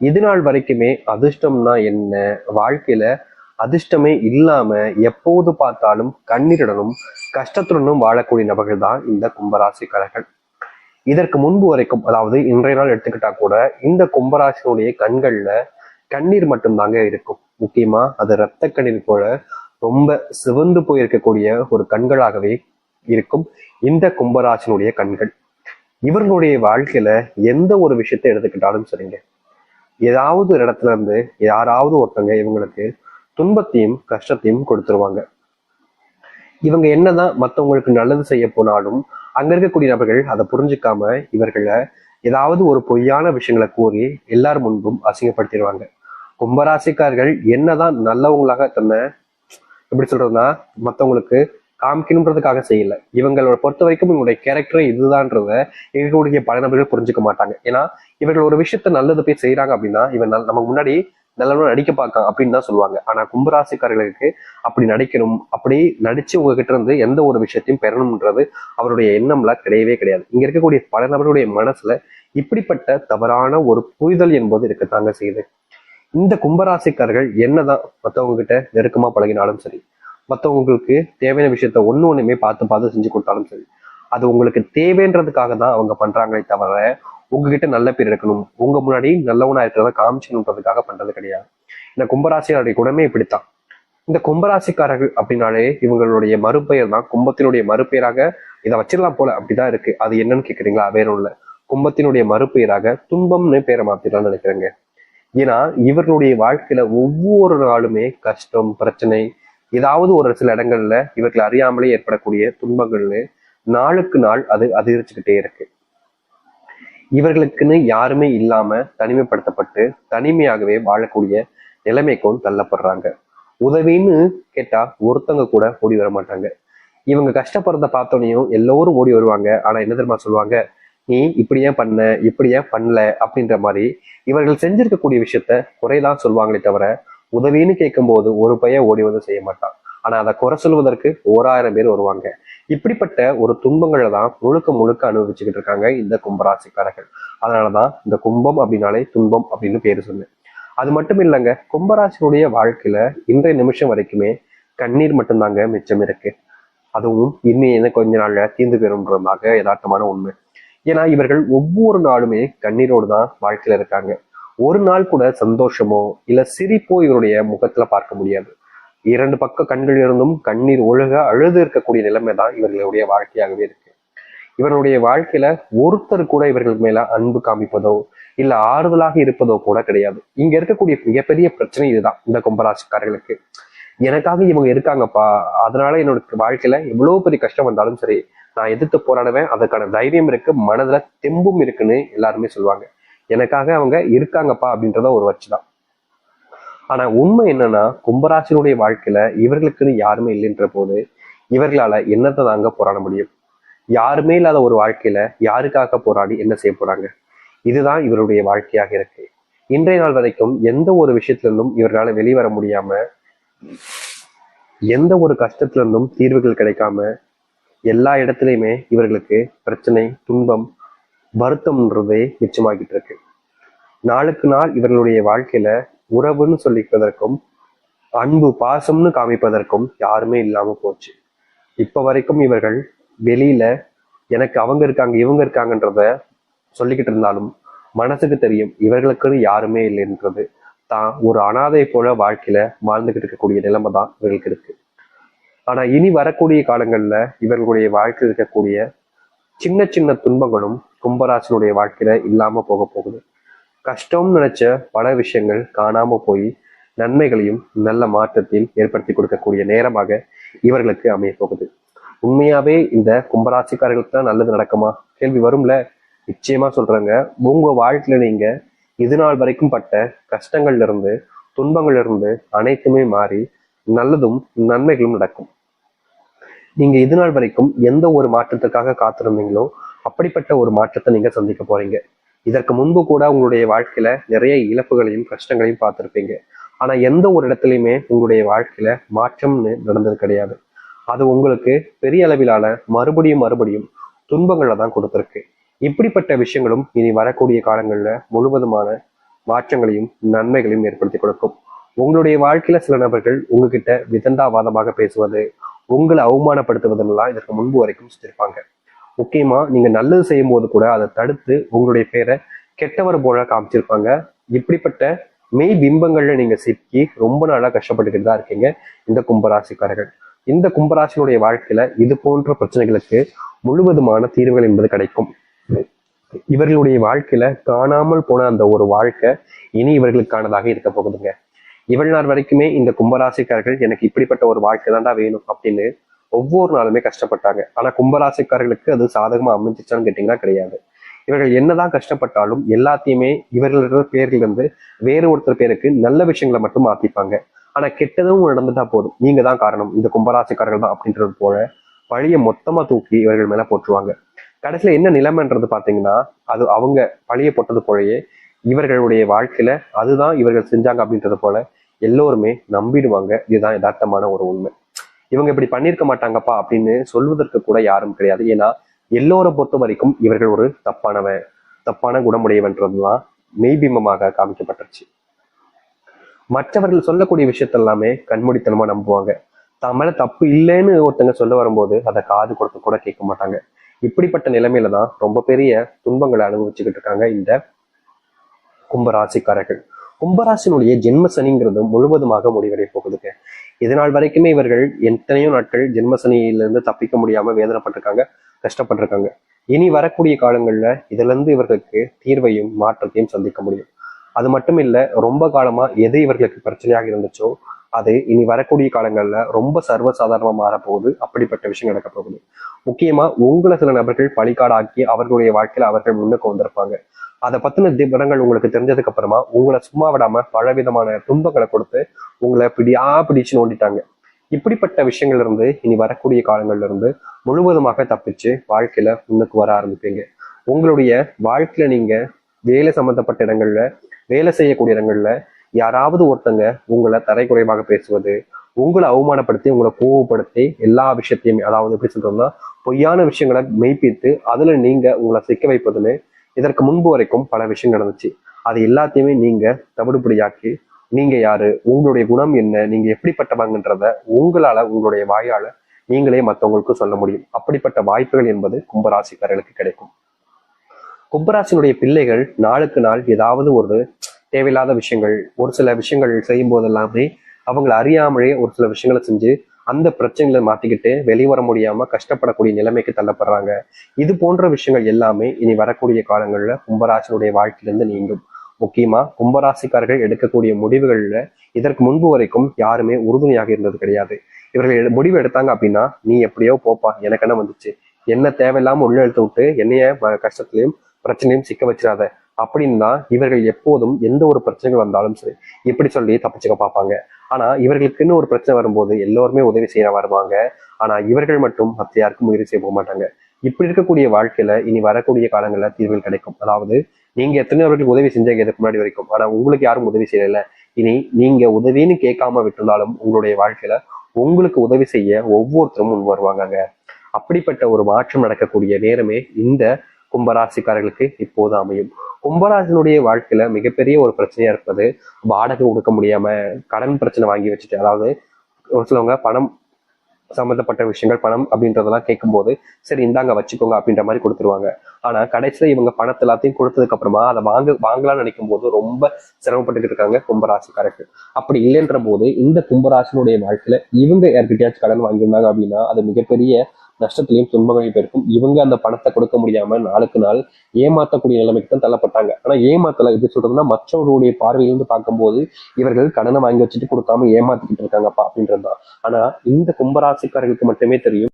இது நாள் வரைக்குமே அதிர்ஷ்டம்னா என்ன, வாழ்க்கையில அதிர்ஷ்டமே இல்லாம எப்போது பார்த்தாலும் கண்ணீருடனும் கஷ்டத்துடனும் வாழக்கூடிய நபர்கள் தான் இந்த கும்பராசிக்காரர்கள். இதற்கு முன்பு வரைக்கும், அதாவது இன்றைய நாள் எடுத்துக்கிட்டா கூட, இந்த கும்பராசினுடைய கண்கள்ல கண்ணீர் மட்டும்தாங்க இருக்கும். முக்கியமா அது இரத்த கண்ணீர் போல ரொம்ப சிவந்து போயிருக்கக்கூடிய ஒரு கண்களாகவே இருக்கும் இந்த கும்பராசினுடைய கண்கள். இவர்களுடைய வாழ்க்கையில எந்த ஒரு விஷயத்தை எடுத்துக்கிட்டாலும் சரிங்க, ஏதாவது ஒரு இடத்துல இருந்து யாராவது ஒருத்தங்க இவங்களுக்கு துன்பத்தையும் கஷ்டத்தையும் கொடுத்துருவாங்க. இவங்க என்னதான் மற்றவங்களுக்கு நல்லது செய்ய போனாலும் அங்க இருக்கக்கூடிய நபர்கள் அதை புரிஞ்சுக்காம இவர்களை ஏதாவது ஒரு பொய்யான விஷயங்களை கூறி எல்லார் முன்பும் அசிங்கப்படுத்திடுவாங்க. கும்பராசிக்காரர்கள் என்னதான் நல்லவங்களாக தன்னை எப்படி சொல்றதுன்னா மற்றவங்களுக்கு காமிக்கணுன்றதுக்காக செய்யல. இவங்களோட பொறுத்த வரைக்கும் இவங்களுடைய கேரக்டர் இதுதான்றத இருக்கக்கூடிய பல நபர்கள் புரிஞ்சுக்க மாட்டாங்க. ஏன்னா இவர்கள் ஒரு விஷயத்த நல்லது போய் செய்யறாங்க அப்படின்னா இவன் நமக்கு முன்னாடி நல்லவனும் நடிக்க பார்க்க அப்படின்னு தான் சொல்லுவாங்க. ஆனா கும்பராசிக்காரர்களுக்கு அப்படி நடிக்கணும், அப்படி நடிச்சு உங்ககிட்ட இருந்து எந்த ஒரு விஷயத்தையும் பெறணும்ன்றது அவருடைய எண்ணம்லாம் கிடையவே கிடையாது. இங்க இருக்கக்கூடிய பல நபர்களுடைய மனசுல இப்படிப்பட்ட தவறான ஒரு புரிதல் என்பது இருக்கத்தாங்க செய்யுது. இந்த கும்பராசிக்காரர்கள் என்னதான் மற்றவங்க கிட்ட நெருக்கமா பழகினாலும் சரி, மற்றவங்களுக்கு தேவையான விஷயத்த ஒண்ணுமே பார்த்து பார்த்து செஞ்சு கொடுத்தாலும் சரி, அது உங்களுக்கு தேவைன்றதுக்காக தான் அவங்க பண்றாங்களே தவிர உங்ககிட்ட நல்ல பேர் இருக்கணும், உங்க முன்னாடி நல்லவனா இருக்கிறத காமிச்சணுன்றதுக்காக பண்றது கிடையாது. இந்த கும்பராசிக்காரருடைய குணமே இப்படித்தான். இந்த கும்பராசிக்காரர்கள் அப்படின்னாலே இவங்களுடைய மறுபெயர் தான், கும்பத்தினுடைய மறுபெயராக இதை வச்சிடலாம் போல அப்படிதான் இருக்கு. அது என்னன்னு கேக்குறீங்களா? வேற ஒண்ணு இல்ல, கும்பத்தினுடைய மறுபெயராக துன்பம்னு பேரை மாத்திடலாம்னு நினைக்கிறேங்க. ஏன்னா இவர்களுடைய வாழ்க்கையில ஒவ்வொரு நாளுமே கஷ்டம் பிரச்சனை, ஏதாவது ஒரு சில இடங்கள்ல இவர்கள் அறியாமலே ஏற்படக்கூடிய துன்பங்கள்னு நாளுக்கு நாள் அது அதிகரிச்சுக்கிட்டே இருக்கு. இவர்களுக்குன்னு யாருமே இல்லாம தனிமைப்படுத்தப்பட்டு தனிமையாகவே வாழக்கூடிய நிலைமைக்கும் தள்ளப்படுறாங்க. உதவின்னு கேட்டா ஒருத்தங்க கூட ஓடி வர மாட்டாங்க. இவங்க கஷ்டப்படுறத பார்த்தோன்னையும் எல்லோரும் ஓடி வருவாங்க. ஆனா என்ன தெரியுமா சொல்லுவாங்க? நீ இப்படி ஏன் பண்ண, இப்படி ஏன் பண்ணல அப்படின்ற மாதிரி இவர்கள் செஞ்சிருக்கக்கூடிய விஷயத்த குறைதான் சொல்லுவாங்களே தவிர உதவின்னு கேட்கும் போது ஒரு பையன் ஓடி வந்து செய்ய மாட்டான். ஆனா அதை குறை சொல்வதற்கு 1000 பேர் வருவாங்க. இப்படிப்பட்ட ஒரு துன்பங்களை தான் முழுக்க முழுக்க அனுபவிச்சுக்கிட்டு இருக்காங்க இந்த கும்பராசிக்காரர்கள். அதனாலதான் இந்த கும்பம் அப்படின்னாலே துன்பம் அப்படின்னு பேரு சொன்னேன். அது மட்டும் இல்லைங்க, கும்பராசினுடைய வாழ்க்கையில இன்றைய நிமிஷம் வரைக்குமே கண்ணீர் மட்டும்தாங்க மிச்சம் இருக்கு. அதுவும் இன்னும் கொஞ்ச நாள்ல தீர்ந்து பெறும்ன்றதாக யதார்த்தமான உண்மை. ஏன்னா இவர்கள் ஒவ்வொரு நாளுமே கண்ணீரோடு தான் வாழ்க்கையில இருக்காங்க. ஒரு நாள் கூட சந்தோஷமோ இல்ல சிரிப்போ இவருடைய முகத்துல பார்க்க முடியாது. 2 பக்க கண்கள் இருந்தும் கண்ணீர் ஒழுக அழுது இருக்கக்கூடிய நிலைமை தான் இவர்களுடைய வாழ்க்கையாகவே இருக்கு. இவருடைய வாழ்க்கையில ஒருத்தர் கூட இவர்கள் மேல அன்பு காமிப்பதோ இல்ல ஆறுதலாக இருப்பதோ கூட கிடையாது. இங்க இருக்கக்கூடிய மிகப்பெரிய பிரச்சனை இதுதான் இந்த கும்பராசிக்காரர்களுக்கு. எனக்காக இவங்க இருக்காங்கப்பா, அதனால என்னோட வாழ்க்கையில எவ்வளவு பெரிய கஷ்டம் வந்தாலும் சரி நான் எதிர்த்து போராடுவேன், அதுக்கான தைரியம் இருக்கு, மனதுல தெம்பும் இருக்குன்னு எல்லாருமே சொல்லுவாங்க. எனக்காக அவங்க இருக்காங்கப்பா அப்படின்றத ஒரு வச்சுதான். ஆனா உண்மை என்னன்னா கும்பராசினுடைய வாழ்க்கையில இவர்களுக்குன்னு யாருமே இல்லைன்ற போது இவர்களால என்னத்தை தாங்க போராட முடியும்? யாருமே இல்லாத ஒரு வாழ்க்கையில யாருக்காக போராடி என்ன செய்ய போறாங்க? இதுதான் இவருடைய வாழ்க்கையாக இருக்கு. இன்றைய நாள் வரைக்கும் எந்த ஒரு விஷயத்துல இருந்தும் இவர்களால வெளிவர முடியாம, எந்த ஒரு கஷ்டத்துல இருந்தும் தீர்வுகள் கிடைக்காம, எல்லா இடத்துலையுமே இவர்களுக்கு பிரச்சனை துன்பம் வருத்தம்ன்றதே மிச்சமாகிட்டு இருக்கு. நாளுக்கு நாள் இவர்களுடைய வாழ்க்கையில உறவுன்னு சொல்லிப்பதற்கும் அன்பு பாசம்னு காமிப்பதற்கும் யாருமே இல்லாம போச்சு. இப்ப வரைக்கும் இவர்கள் வெளியில எனக்கு அவங்க இருக்காங்க இவங்க இருக்காங்கன்றத சொல்லிக்கிட்டு இருந்தாலும் மனசுக்கு தெரியும் இவர்களுக்குன்னு யாருமே இல்லைன்றது. தான் ஒரு அனாதை போல வாழ்க்கையில வாழ்ந்துகிட்டு இருக்கக்கூடிய நிலைமை தான் இவர்களுக்கு இருக்கு. ஆனா இனி வரக்கூடிய காலங்கள்ல இவர்களுடைய வாழ்க்கையில் இருக்கக்கூடிய சின்ன சின்ன துன்பங்களும் கும்பராசனுடைய வாழ்க்கையில இல்லாம போக போகுது. கஷ்டம்னு நினைச்ச பல விஷயங்கள் காணாம போய் நன்மைகளையும் நல்ல மாற்றத்தையும் ஏற்படுத்தி கொடுக்கக்கூடிய நேரமாக இவர்களுக்கு அமைய போகுது. உண்மையாவே இந்த கும்பராசிக்காரர்களுக்கு தான் நல்லது நடக்குமா? கேள்வி வரும்ல. நிச்சயமா சொல்றேங்க, உங்க வாழ்க்கையில நீங்க இது நாள் வரைக்கும் பட்ட கஷ்டங்கள்ல இருந்து துன்பங்கள்ல இருந்து அனைத்துமே மாறி நல்லதும் நன்மைகளும் நடக்கும். நீங்க இது நாள் வரைக்கும் எந்த ஒரு மாற்றத்துக்காக காத்திருந்தீங்களோ அப்படிப்பட்ட ஒரு மாற்றத்தை நீங்க சந்திக்க போறீங்க. இதற்கு முன்பு கூட உங்களுடைய வாழ்க்கையில நிறைய இழப்புகளையும் கஷ்டங்களையும் பார்த்திருப்பீங்க. ஆனா எந்த ஒரு இடத்துலையுமே உங்களுடைய வாழ்க்கையில மாற்றம்னு நடந்தது கிடையாது. அது உங்களுக்கு பெரிய அளவிலான மறுபடியும் மறுபடியும் துன்பங்களை தான் கொடுத்திருக்கு. இப்படிப்பட்ட விஷயங்களும் இனி வரக்கூடிய காலங்கள்ல முழுவதுமான மாற்றங்களையும் நன்மைகளையும் ஏற்படுத்தி கொடுக்கும். உங்களுடைய வாழ்க்கையில சில நபர்கள் உங்ககிட்ட விதண்டாவாதமாக பேசுவது, உங்களை அவமானப்படுத்துவதெல்லாம் இதற்கு முன்பு வரைக்கும் செஞ்சிருப்பாங்க. முக்கியமா நீங்க நல்லது செய்யும் போது கூட அதை தடுத்து உங்களுடைய பேரை கெட்டவர் போல காமிச்சிருப்பாங்க. இப்படிப்பட்ட மெய் பிம்பங்கள்ல நீங்க சிக்கி ரொம்ப நாளா கஷ்டப்பட்டுக்கிட்டு தான் இருக்கீங்க இந்த கும்பராசிக்காரர்கள். இந்த கும்பராசினுடைய வாழ்க்கையில இது போன்ற பிரச்சனைகளுக்கு முழுவதுமான தீர்வுகள் என்பது கிடைக்கும். இவர்களுடைய வாழ்க்கையில காணாமல் போன அந்த ஒரு வாழ்க்கை இனி இவர்களுக்கானதாக இருக்க போகுதுங்க. இவ்வளவு நாள் வரைக்குமே இந்த கும்பராசிக்காரர்கள் எனக்கு இப்படிப்பட்ட ஒரு வாழ்க்கை தான்டா வேணும் அப்படின்னு ஒவ்வொரு நாளுமே கஷ்டப்பட்டாங்க. ஆனா கும்பராசிக்காரர்களுக்கு அது சாதகமா அமைஞ்சிச்சான்னு கேட்டீங்கன்னா கிடையாது. இவர்கள் என்னதான் கஷ்டப்பட்டாலும் எல்லாத்தையுமே இவர்களோட பேர்கள் வந்து வேறு ஒருத்தர் பேருக்கு நல்ல விஷயங்களை மட்டும் மாத்திப்பாங்க. ஆனா கெட்டதும் நடந்துட்டா போதும், நீங்க தான் காரணம், இந்த கும்பராசிக்காரர்கள் தான் அப்படின்றது போல பழிய மொத்தமா தூக்கி இவர்கள் மேல போட்டுருவாங்க. கடைசியில என்ன நிலைமைன்றது பாத்தீங்கன்னா, அது அவங்க பழிய போட்டது போலயே இவர்களுடைய வாழ்க்கையில அதுதான் இவர்கள் செஞ்சாங்க அப்படின்றது போல எல்லோருமே நம்பிடுவாங்க. இதுதான் யதார்த்தமான ஒரு உண்மை. இவங்க இப்படி பண்ணியிருக்க மாட்டாங்கப்பா அப்படின்னு சொல்வதற்கு கூட யாரும் கிடையாது. ஏன்னா எல்லோரை பொறுத்த வரைக்கும் இவர்கள் ஒரு தப்பான குணமுடையவன்றதுதான் மெய்பிம்பமாக காமிக்கப்பட்டுருச்சு. மற்றவர்கள் சொல்லக்கூடிய விஷயத்தெல்லாமே கண்மூடித்தனமா நம்புவாங்க. தான் மேல தப்பு இல்லைன்னு ஒருத்தங்க சொல்ல வரும்போது அதை காது கொடுத்து கூட கேட்க மாட்டாங்க. இப்படிப்பட்ட நிலைமையில தான் ரொம்ப பெரிய துன்பங்களை அனுபவிச்சுக்கிட்டு இருக்காங்க இந்த கும்பராசிக்காரர்கள். கும்பராசினுடைய ஜென்ம சனிங்கிறது முழுவதுமாக முடிவடைய போகுதுங்க. இதனால் வரைக்குமே இவர்கள் எத்தனையோ நாட்கள் ஜென்ம சனியிலிருந்து தப்பிக்க முடியாம வேதனைப்பட்டிருக்காங்க, கஷ்டப்பட்டிருக்காங்க. இனி வரக்கூடிய காலங்கள்ல இதுல இருந்து இவர்களுக்கு தீர்வையும் மாற்றத்தையும் சந்திக்க முடியும். அது மட்டும் இல்ல, ரொம்ப காலமா எது இவர்களுக்கு பிரச்சனையாக இருந்துச்சோ அது இனி வரக்கூடிய காலங்கள்ல ரொம்ப சர்வசாதாரணமா மாறப்போகுது. அப்படிப்பட்ட விஷயம் நடக்க போகுது. முக்கியமா உங்களை சில நபர்கள் பழிகாடாக்கி அவர்களுடைய வாழ்க்கையில அவர்கள் முன்னுக்கு வந்திருப்பாங்க. அதை பத்தின விவரங்கள் உங்களுக்கு தெரிஞ்சதுக்கு அப்புறமா உங்களை சும்மா விடாம பலவிதமான துன்பங்களை கொடுத்து உங்களை பிடிச்சு நோண்டிட்டாங்க. இப்படிப்பட்ட விஷயங்கள்ல இருந்து இனி வரக்கூடிய காலங்கள்ல இருந்து முழுவதுமாக தப்பிச்சு வாழ்க்கையில முன்னுக்கு வர ஆரம்பிப்பீங்க. உங்களுடைய வாழ்க்கையில நீங்க வேலை சம்பந்தப்பட்ட இடங்கள்ல, வேலை செய்யக்கூடிய இடங்கள்ல யாராவது ஒருத்தங்க உங்களை தரைக்குறைவாக பேசுவது, உங்களை அவமானப்படுத்தி உங்களை கோவப்படுத்தி எல்லா விஷயத்தையுமே, அதாவது எப்படி சொல்றோம்னா பொய்யான விஷயங்களை மெய்ப்பித்து அதுல நீங்க உங்களை சிக்க வைப்பதுன்னு இதற்கு முன்பு வரைக்கும் பல விஷயம் நடந்துச்சு. அது எல்லாத்தையுமே நீங்க தவிடுபடியாக்கி நீங்க யாரு, உங்களுடைய குணம் என்ன, நீங்க எப்படிப்பட்டவங்கன்றத உங்களால உங்களுடைய வாயால நீங்களே மற்றவங்களுக்கு சொல்ல முடியும். அப்படிப்பட்ட வாய்ப்புகள் என்பது கும்பராசிக்காரர்களுக்கு கிடைக்கும். கும்பராசினுடைய பிள்ளைகள் நாளுக்கு நாள் ஏதாவது ஒரு தேவையில்லாத விஷயங்கள், ஒரு சில விஷயங்கள் செய்யும் போதெல்லாமே அவங்களை அறியாமலே ஒரு சில விஷயங்களை செஞ்சு அந்த பிரச்சனைகளை மாத்திக்கிட்டு வெளிவர முடியாம கஷ்டப்படக்கூடிய நிலைமைக்கு தள்ளப்படுறாங்க. இது போன்ற விஷயங்கள் எல்லாமே இனி வரக்கூடிய காலங்கள்ல கும்பராசினுடைய வாழ்க்கையிலிருந்து நீங்கும். முக்கியமா கும்பராசிக்காரர்கள் எடுக்கக்கூடிய முடிவுகள்ல இதற்கு முன்பு வரைக்கும் யாருமே உறுதுணையாக இருந்தது கிடையாது. இவர்கள் முடிவு எடுத்தாங்க அப்படின்னா, நீ எப்படியோ போப்பா, எனக்கு என்ன வந்துச்சு, என்ன தேவையில்லாம உள்ள எடுத்து விட்டு என்னைய கஷ்டத்திலையும் பிரச்சனையும் சிக்க வச்சிடாத அப்படின்னு தான் இவர்கள் எப்போதும் எந்த ஒரு பிரச்சனைகள் வந்தாலும் சரி இப்படி சொல்லி தப்பிச்சுக்க பார்ப்பாங்க. ஆனா இவர்களுக்குன்னு ஒரு பிரச்சனை வரும்போது எல்லோருமே உதவி செய்ய வருவாங்க. ஆனா இவர்கள் மட்டும் மற்ற யாருக்கும் உதவி செய்ய போக மாட்டாங்க. இப்படி இருக்கக்கூடிய வாழ்க்கையில இனி வரக்கூடிய காலங்கள்ல தீர்வுகள் கிடைக்கும். அதாவது நீங்க எத்தனையோ அவர்களுக்கு உதவி செஞ்சீங்க இதுக்கு முன்னாடி வரைக்கும், ஆனா உங்களுக்கு யாரும் உதவி செய்யல. இனி நீங்க உதவின்னு கேட்காம விட்டுருந்தாலும் உங்களுடைய வாழ்க்கையில உங்களுக்கு உதவி செய்ய ஒவ்வொருத்தரும் முன் வருவாங்க. அப்படிப்பட்ட ஒரு மாற்றம் நடக்கக்கூடிய நேரமே இந்த கும்பராசிக்காரர்களுக்கு இப்போது அமையும். கும்பராசினுடைய வாழ்க்கையில மிகப்பெரிய ஒரு பிரச்சனையா இருப்பது வாடகை கொடுக்க முடியாம கடன் பிரச்சனை வாங்கி வச்சுட்டு, அதாவது ஒரு சிலவங்க பணம் சம்பந்தப்பட்ட விஷயங்கள், பணம் அப்படின்றதெல்லாம் கேட்கும்போது சரி இந்தாங்க வச்சுக்கோங்க அப்படின்ற மாதிரி கொடுத்துருவாங்க. ஆனா கடைசியில இவங்க பணத்தை எல்லாத்தையும் கொடுத்ததுக்கு அப்புறமா அதை வாங்கலாம்னு நினைக்கும் போது ரொம்ப சிரமப்பட்டுக்கிட்டு இருக்காங்க கும்பராசிக்காரர்கள். அப்படி இல்லைன்ற போது இந்த கும்பராசினுடைய வாழ்க்கையில இவங்க யார்கிட்டயாச்சும் கடன் வாங்கியிருந்தாங்க அப்படின்னா அது மிகப்பெரிய நஷ்டத்திலையும் துன்பங்களையும் போயிருக்கும். இவங்க அந்த பணத்தை கொடுக்க முடியாம நாளுக்கு நாள் ஏமாத்தக்கூடிய நிலைமைக்கு தான் தள்ளப்பட்டாங்க. ஆனா ஏமாத்தல எப்படி சொல்றதுன்னா, மற்றவர்களுடைய பார்வையிலிருந்து பார்க்கும்போது இவர்கள் கடனை வாங்கி வச்சுட்டு கொடுக்காம ஏமாத்திக்கிட்டு இருக்காங்கப்பா அப்படின்றதுதான். ஆனா இந்த கும்பராசிக்காரர்களுக்கு மட்டுமே தெரியும்